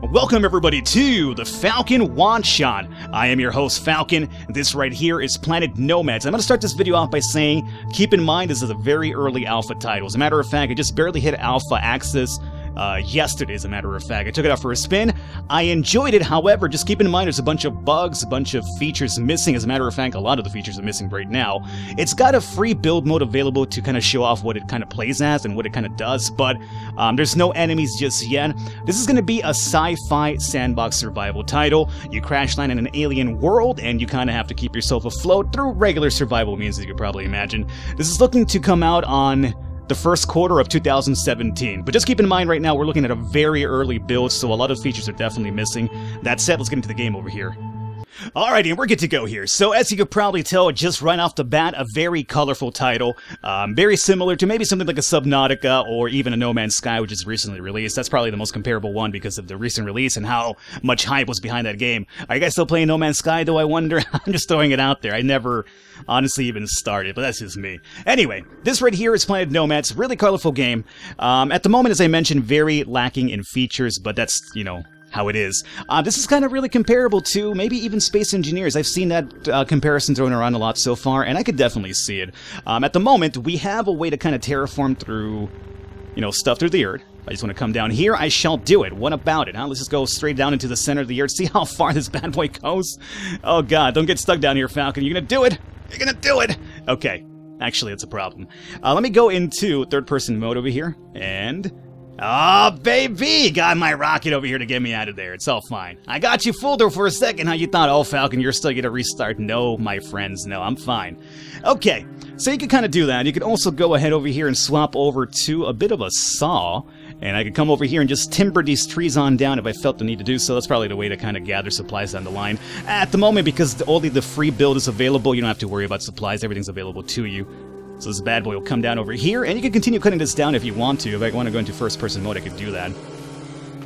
Welcome everybody to the Falcon One Shot. I am your host Falcon. This right here is Planet Nomads. I'm going to start this video off by saying, keep in mind this is a very early alpha title. As a matter of fact, I just barely hit alpha access yesterday, as a matter of fact. I took it out for a spin. I enjoyed it, however, just keep in mind there's a bunch of bugs, a bunch of features missing. As a matter of fact, a lot of the features are missing right now. It's got a free build mode available to kind of show off what it kind of plays as and what it kind of does, but there's no enemies just yet. This is going to be a sci-fi sandbox survival title. You crash land in an alien world, and you kind of have to keep yourself afloat through regular survival means, as you could probably imagine. This is looking to come out on the first quarter of 2017. But just keep in mind right now we're looking at a very early build, so a lot of features are definitely missing. That said, let's get into the game over here. Alrighty, and we're good to go here. So as you could probably tell, just right off the bat, a very colorful title. Very similar to maybe something like a Subnautica or even a No Man's Sky, which is recently released. That's probably the most comparable one because of the recent release and how much hype was behind that game. Are you guys still playing No Man's Sky, though, I wonder? I'm just throwing it out there. I never honestly even started, but that's just me. Anyway, this right here is Planet Nomads. Really colorful game. At the moment, as I mentioned, very lacking in features, but that's, you know, how it is. This is kind of really comparable to maybe even Space Engineers. I've seen that comparison thrown around a lot so far, and I could definitely see it. At the moment, we have a way to kind of terraform through, you know, stuff through the earth. I just want to come down here. I shall do it. What about it, huh? Let's just go straight down into the center of the earth. See how far this bad boy goes? Oh, God. Don't get stuck down here, Falcon. You're going to do it. You're going to do it. Okay. Actually, it's a problem. Let me go into third-person mode over here, and oh, baby! Got my rocket over here to get me out of there. It's all fine. I got you fooled there for a second. How you thought, oh, Falcon, you're still gonna restart. No, my friends, no, I'm fine. Okay, so you can kind of do that. You can also go ahead over here and swap over to a bit of a saw. And I could come over here and just timber these trees on down if I felt the need to do so. That's probably the way to kind of gather supplies down the line. At the moment, because only the free build is available, you don't have to worry about supplies. Everything's available to you. So this bad boy will come down over here, and you can continue cutting this down if you want to. If I want to go into first-person mode, I could do that.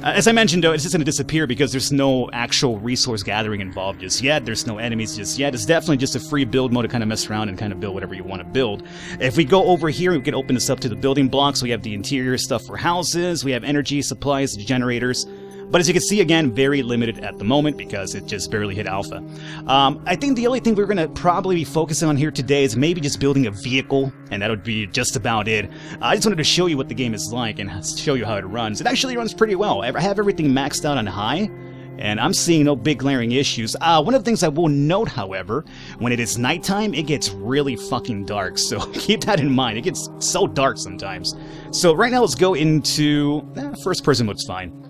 As I mentioned, though, it's just going to disappear because there's no actual resource gathering involved just yet. There's no enemies just yet. It's definitely just a free build mode to kind of mess around and kind of build whatever you want to build. If we go over here, we can open this up to the building blocks. We have the interior stuff for houses. We have energy, supplies, generators. But as you can see, again, very limited at the moment because it just barely hit alpha. I think the only thing we're going to probably be focusing on here today is maybe just building a vehicle, and that would be just about it. I just wanted to show you what the game is like and show you how it runs. It actually runs pretty well. I have everything maxed out on high, and I'm seeing no big glaring issues. One of the things I will note, however, when it is nighttime, it gets really fucking dark, so keep that in mind. It gets so dark sometimes. So right now, let's go into first-person mode's fine.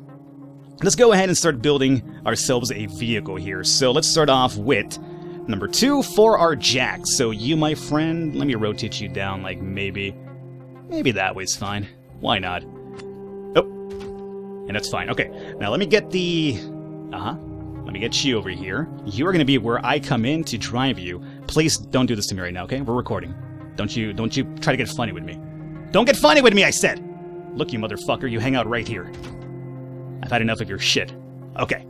Let's go ahead and start building ourselves a vehicle here. So let's start off with number 2 for our jack. So you, my friend, let me rotate you down like maybe that way's fine. Why not? Oh, and that's fine. Okay, now let me get the, let me get you over here. You are going to be where I come in to drive you. Please don't do this to me right now, okay? We're recording. Don't you try to get funny with me. Don't get funny with me, I said! Look, you motherfucker, you hang out right here. I've had enough of your shit. Okay.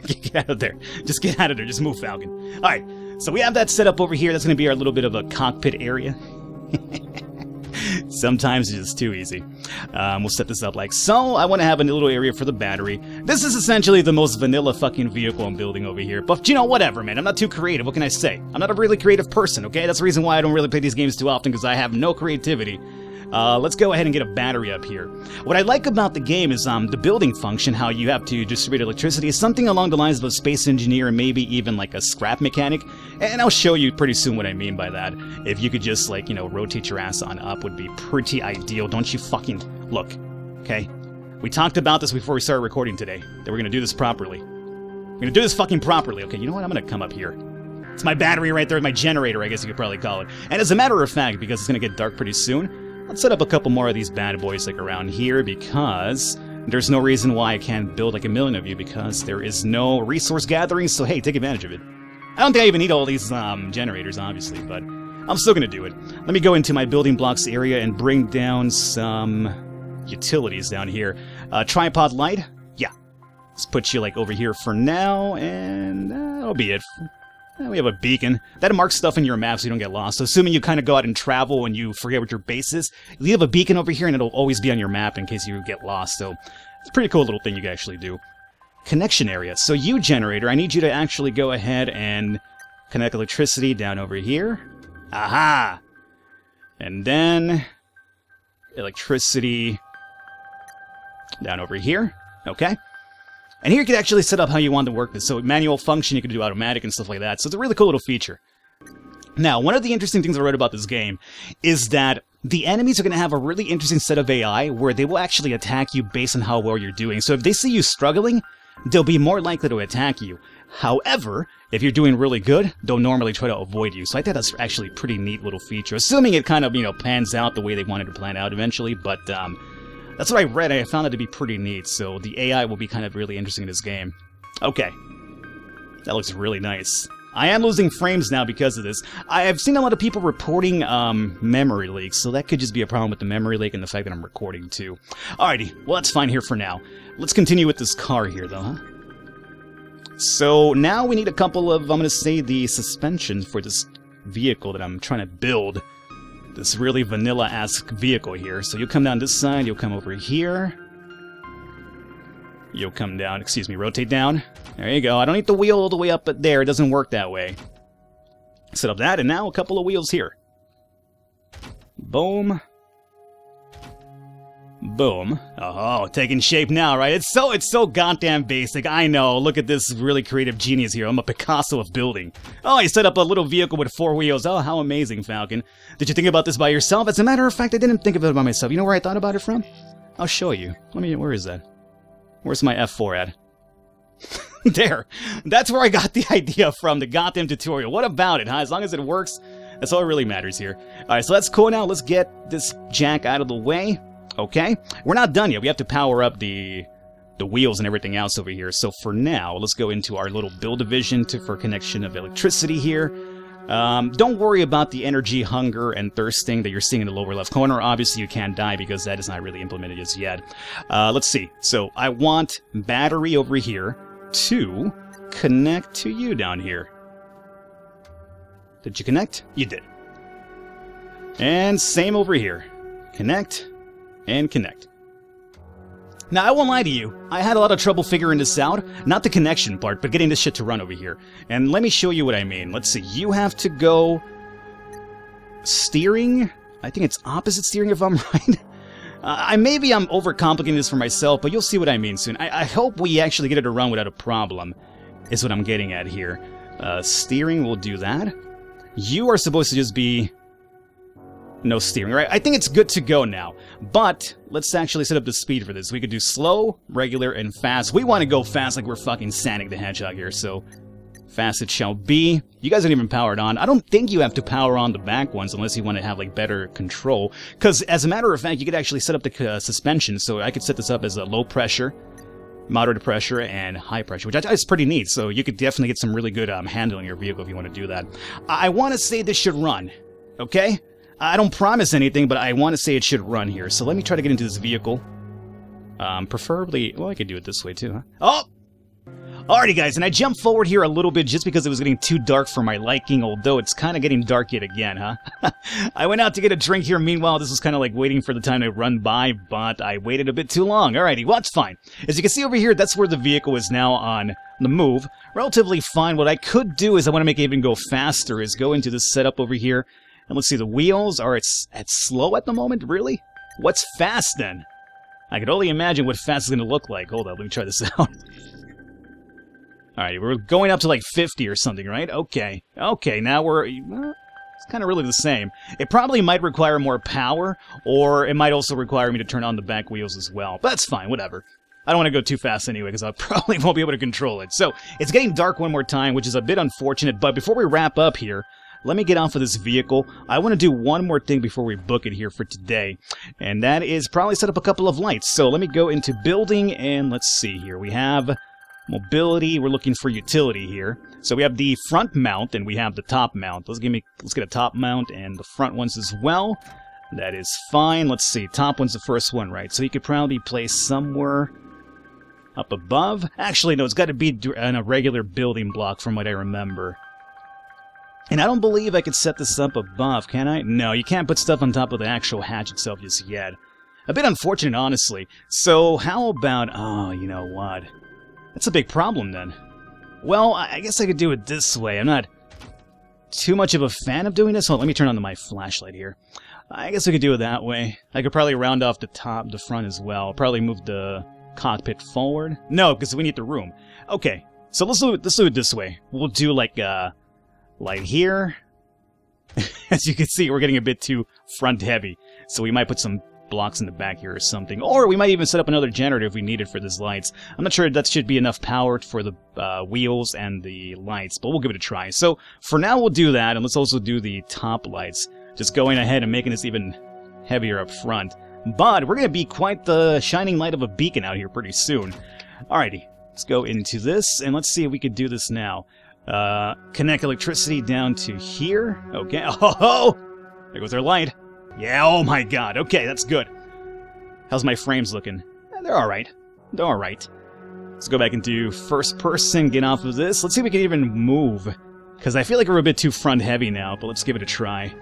Get out of there. Just get out of there. Just move, Falcon. Alright, so we have that set up over here. That's going to be our little bit of a cockpit area. Sometimes it's just too easy. We'll set this up like so. I want to have a little area for the battery. This is essentially the most vanilla fucking vehicle I'm building over here. But, you know, whatever, man. I'm not too creative. What can I say? I'm not a really creative person, okay? That's the reason why I don't really play these games too often, because I have no creativity. Let's go ahead and get a battery up here. What I like about the game is the building function, how you have to distribute electricity, is something along the lines of a space engineer and maybe even like a scrap mechanic. And I'll show you pretty soon what I mean by that. If you could just, like, you know, rotate your ass on up would be pretty ideal. Don't you fucking look, okay? We talked about this before we started recording today, that we're gonna do this properly. We're gonna do this fucking properly. Okay, you know what? I'm gonna come up here. It's my battery right there, my generator, I guess you could probably call it. And as a matter of fact, because it's gonna get dark pretty soon, let's set up a couple more of these bad boys like around here, because there's no reason why I can't build like a million of you, because there is no resource gathering, so hey, take advantage of it. I don't think I even need all these generators, obviously, but I'm still gonna do it. Let me go into my building blocks area and bring down some utilities down here. Tripod light? Yeah. Let's put you like over here for now, and that'll be it. We have a beacon. That marks stuff in your map so you don't get lost. So assuming you kind of go out and travel and you forget what your base is, you have a beacon over here and it'll always be on your map in case you get lost. So It's a pretty cool little thing you can actually do. Connection area. So you, generator, I need you to actually go ahead and connect electricity down over here. Aha! And then electricity down over here. Okay. And here you can actually set up how you want to work this. So manual function, you can do automatic and stuff like that. So it's a really cool little feature. Now, one of the interesting things I read about this game is that the enemies are going to have a really interesting set of AI where they will actually attack you based on how well you're doing. So if they see you struggling, they'll be more likely to attack you. However, if you're doing really good, they'll normally try to avoid you. So I thought that's actually a pretty neat little feature. Assuming it kind of, pans out the way they wanted to plan out eventually. But that's what I read. I found it to be pretty neat. So the AI will be kind of really interesting in this game. Okay. That looks really nice. I am losing frames now because of this. I've seen a lot of people reporting memory leaks, so that could just be a problem with the memory leak and the fact that I'm recording too. Alrighty, well that's fine here for now. Let's continue with this car here though, huh? So now we need a couple of, I'm going to say, the suspension for this vehicle that I'm trying to build. This really vanilla-esque vehicle here. So you'll come down this side, you'll come over here. You'll come down, excuse me, rotate down. There you go. I don't need the wheel all the way up there. It doesn't work that way. Set up that, and now a couple of wheels here. Boom. Boom. Oh, taking shape now, right? It's so goddamn basic. I know. Look at this really creative genius here. I'm a Picasso of building. Oh, you set up a little vehicle with 4 wheels. Oh, how amazing, Falcon. Did you think about this by yourself? As a matter of fact, I didn't think of it by myself. You know where I thought about it from? I'll show you. Where is that? Where's my F4 at? There. That's where I got the idea from, the goddamn tutorial. What about it, huh? As long as it works, that's all that really matters here. Alright, so that's cool now. Let's get this jack out of the way. Okay. We're not done yet. We have to power up the wheels and everything else over here. So for now, let's go into our little build division for connection of electricity here. Don't worry about the energy, hunger, and thirsting that you're seeing in the lower left corner. Obviously, you can't die because that is not really implemented just yet. Let's see. So I want battery over here to connect to you down here. Did you connect? You did. And same over here. Connect and connect. Now, I won't lie to you, I had a lot of trouble figuring this out. Not the connection part, but getting this shit to run over here. And let me show you what I mean. Let's see, you have to go... steering? I think it's opposite steering if I'm right. Maybe I'm overcomplicating this for myself, but you'll see what I mean soon. I hope we actually get it to run without a problem, is what I'm getting at here. Steering will do that. You are supposed to just be... no steering, right? I think it's good to go now. But let's actually set up the speed for this. We could do slow, regular, and fast. We want to go fast like we're fucking Sonic the Hedgehog here, so fast it shall be. You guys aren't even powered on. I don't think you have to power on the back ones unless you want to have like better control. Because as a matter of fact, you could actually set up the suspension. So I could set this up as a low pressure, moderate pressure, and high pressure, which is pretty neat. So you could definitely get some really good handling your vehicle if you want to do that. I want to say this should run, okay? I don't promise anything, but I want to say it should run here. So let me try to get into this vehicle. Preferably... well, I could do it this way too, huh? Oh! Alrighty, guys, and I jumped forward here a little bit just because it was getting too dark for my liking, although it's kind of getting dark yet again, huh? I went out to get a drink here. Meanwhile, this was kind of like waiting for the time to run by, but I waited a bit too long. Alrighty, well, that's fine. As you can see over here, that's where the vehicle is now on the move. Relatively fine. What I could do is I want to make it even go faster, is go into this setup over here. And let's see, the wheels are at slow at the moment? Really? What's fast, then? I could only imagine what fast is going to look like. Hold on, let me try this out. Alright, we're going up to like 50 or something, right? Okay. Okay, now we're... well, it's kind of really the same. It probably might require more power, or it might also require me to turn on the back wheels as well. But that's fine, whatever. I don't want to go too fast anyway, because I probably won't be able to control it. So, it's getting dark one more time, which is a bit unfortunate, but before we wrap up here, let me get off of this vehicle. I want to do one more thing before we book it here for today, and that is probably set up a couple of lights. So let me go into building, and let's see here. We have mobility. We're looking for utility here. So we have the front mount, and we have the top mount. Let's get a top mount and the front ones as well. That is fine. Let's see. Top one's the first one, right? So you could probably place somewhere up above. Actually, no, it's got to be in a regular building block from what I remember. And I don't believe I could set this up above, can I? No, you can't put stuff on top of the actual hatch itself just yet. A bit unfortunate, honestly. So how about... Oh, you know what? That's a big problem, then. Well, I guess I could do it this way. I'm not too much of a fan of doing this. Hold on, let me turn on my flashlight here. I guess we could do it that way. I could probably round off the front as well. Probably move the cockpit forward. No, because we need the room. Okay, so let's do it this way. We'll do like here. As you can see, we're getting a bit too front heavy. So we might put some blocks in the back here or something. Or we might even set up another generator if we need it for these lights. I'm not sure that should be enough power for the wheels and the lights, but we'll give it a try. So for now we'll do that, and let's also do the top lights. Just going ahead and making this even heavier up front. But we're going to be quite the shining light of a beacon out here pretty soon. Alrighty, let's go into this, and let's see if we could do this now. Connect electricity down to here. Okay, oh, there goes our light. Yeah, oh my god, okay, that's good. How's my frames looking? They're alright. They're alright. Let's go back and do first person, get off of this. Let's see if we can even move. Because I feel like we're a bit too front heavy now, but let's give it a try.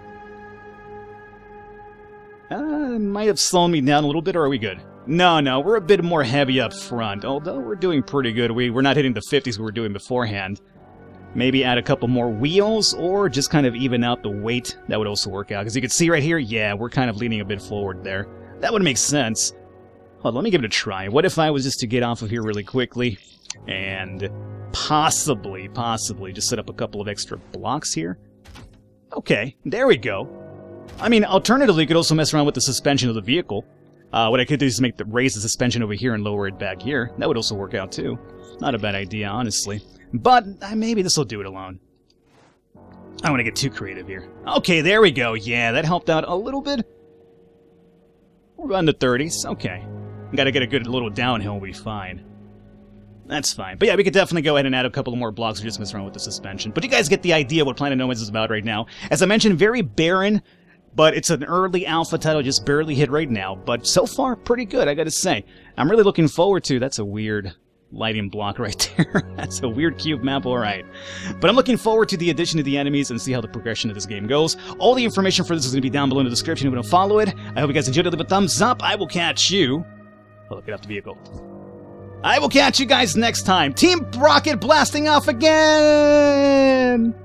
Might have slowed me down a little bit, or are we good? No, we're a bit more heavy up front, although we're doing pretty good. We're not hitting the 50s we were doing beforehand. Maybe add a couple more wheels, or just kind of even out the weight. That would also work out, because you can see right here, yeah, we're kind of leaning a bit forward there. That would make sense. Hold on, let me give it a try. What if I was just to get off of here really quickly, and possibly just set up a couple of extra blocks here? Okay, there we go. I mean, alternatively, you could also mess around with the suspension of the vehicle. What I could do is raise the suspension over here and lower it back here. That would also work out, too. Not a bad idea, honestly. But maybe this will do it alone. I don't want to get too creative here. Okay, there we go. Yeah, that helped out a little bit. We're about in the 30s. Okay. Gotta get a good little downhill, we'll be fine. That's fine. But yeah, we could definitely go ahead and add a couple more blocks or just mess around with the suspension. But you guys get the idea what Planet Nomads is about right now. As I mentioned, very barren. But it's an early alpha title, just barely hit right now. But so far, pretty good, I gotta say. I'm really looking forward to... That's a weird lighting block right there. That's a weird cube map, alright. But I'm looking forward to the addition of the enemies and see how the progression of this game goes. All the information for this is going to be down below in the description if you want to follow it. I hope you guys enjoyed it. Leave a thumbs up. I will catch you... Oh, get off the vehicle. I will catch you guys next time. Team Rocket blasting off again!